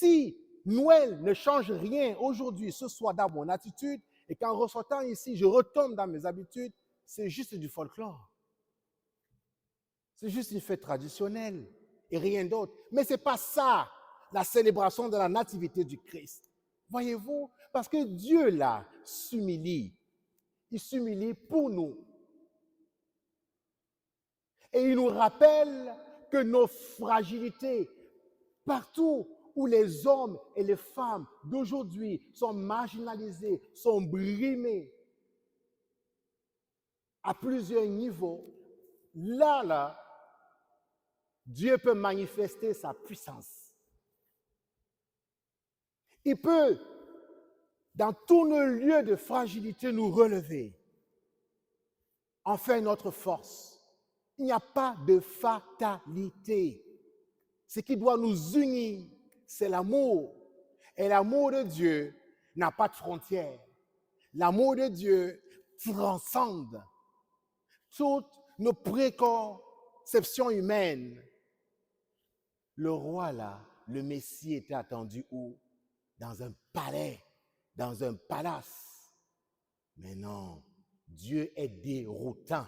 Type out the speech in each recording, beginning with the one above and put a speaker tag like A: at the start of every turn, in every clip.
A: si Noël ne change rien aujourd'hui, ce soir, dans mon attitude, et qu'en ressortant ici, je retombe dans mes habitudes, c'est juste du folklore. C'est juste une fête traditionnelle et rien d'autre. Mais ce n'est pas ça, la célébration de la nativité du Christ. Voyez-vous, parce que Dieu, là, s'humilie. Il s'humilie pour nous. Et il nous rappelle que nos fragilités, partout où les hommes et les femmes d'aujourd'hui sont marginalisés, sont brimés à plusieurs niveaux, là, Dieu peut manifester sa puissance. Il peut, dans tous nos lieux de fragilité, nous relever, en faire notre force. Il n'y a pas de fatalité. Ce qui doit nous unir, c'est l'amour. Et l'amour de Dieu n'a pas de frontières. L'amour de Dieu transcende toutes nos préconceptions humaines. Le roi, là, le Messie était attendu où? Dans un palais, dans un palace. Mais non, Dieu est déroutant.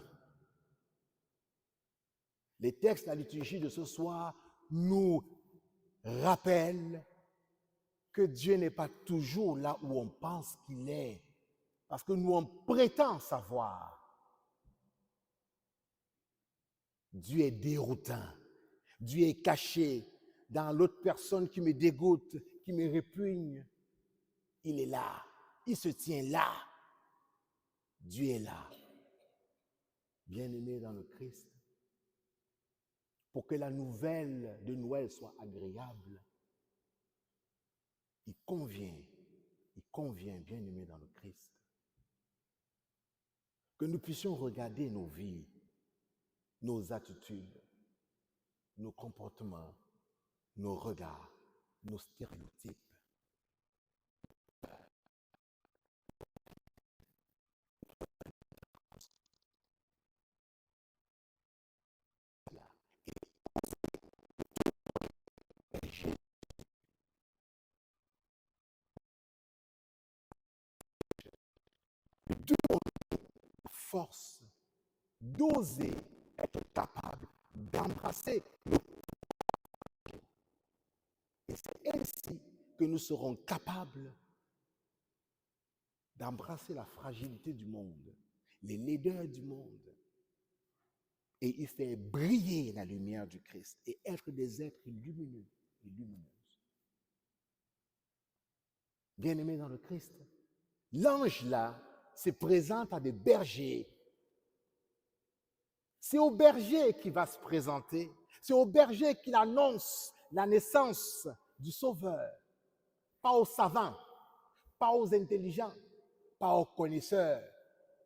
A: Les textes de la liturgie de ce soir nous rappellent que Dieu n'est pas toujours là où on pense qu'il est, parce que nous, on prétend savoir. Dieu est déroutant. Dieu est caché dans l'autre personne qui me dégoûte, qui me répugne. Il est là. Il se tient là. Dieu est là. Bien-aimé dans le Christ, pour que la nouvelle de Noël soit agréable, il convient, bien-aimé dans le Christ, que nous puissions regarder nos vies, nos attitudes, nos comportements, nos regards, nos stéréotypes. Force d'oser être capable d'embrasser nos... Et c'est ainsi que nous serons capables d'embrasser la fragilité du monde, les laideurs du monde, et y faire briller la lumière du Christ et être des êtres lumineux et lumineuses. Bien-aimés dans le Christ, l'ange là se présente à des bergers. C'est au berger qui va se présenter. C'est au berger qu'il annonce la naissance du Sauveur. Pas aux savants, pas aux intelligents, pas aux connaisseurs,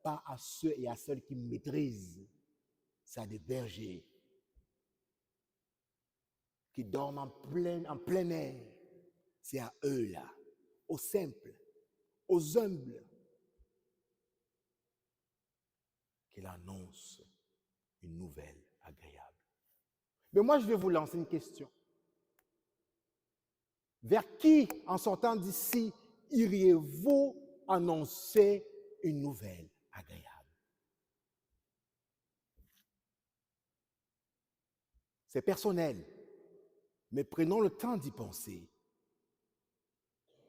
A: pas à ceux et à celles qui maîtrisent. C'est à des bergers qui dorment en plein air. C'est à eux là, aux simples, aux humbles, qu'il annonce une nouvelle agréable. Mais moi, je vais vous lancer une question. Vers qui, en sortant d'ici, iriez-vous annoncer une nouvelle agréable? C'est personnel, mais prenons le temps d'y penser.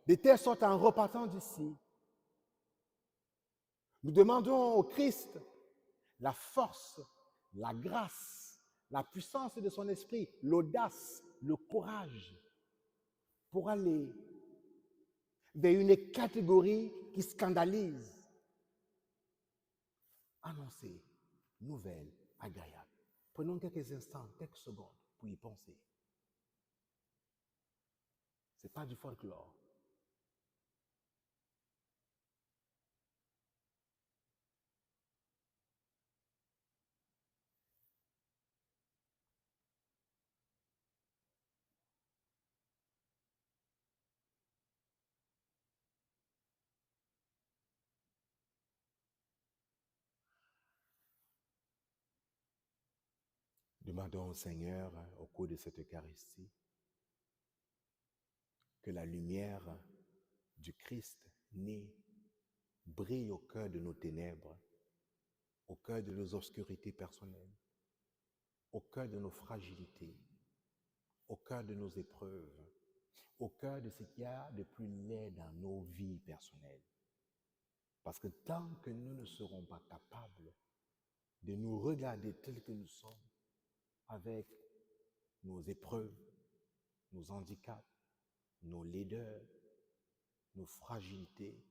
A: De telle sorte, en repartant d'ici, nous demandons au Christ la force, la grâce, la puissance de son esprit, l'audace, le courage pour aller vers une catégorie qui scandalise. Annoncer, nouvelle, agréable. Prenons quelques instants, quelques secondes pour y penser. Ce n'est pas du folklore. Demandons au Seigneur, au cours de cette Eucharistie, que la lumière du Christ né brille au cœur de nos ténèbres, au cœur de nos obscurités personnelles, au cœur de nos fragilités, au cœur de nos épreuves, au cœur de ce qu'il y a de plus laid dans nos vies personnelles. Parce que tant que nous ne serons pas capables de nous regarder tels que nous sommes, avec nos épreuves, nos handicaps, nos laideurs, nos fragilités,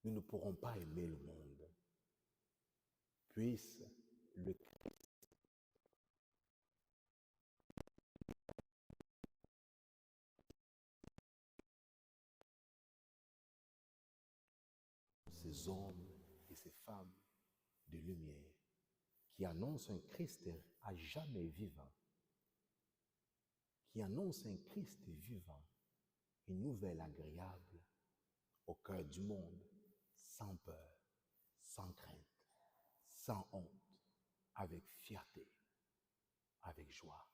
A: nous ne pourrons pas aimer le monde. Puisse le ces hommes et ces femmes de lumière qui annoncent un Christ à jamais vivant, qui annoncent un Christ vivant, une nouvelle agréable au cœur du monde, sans peur, sans crainte, sans honte, avec fierté, avec joie.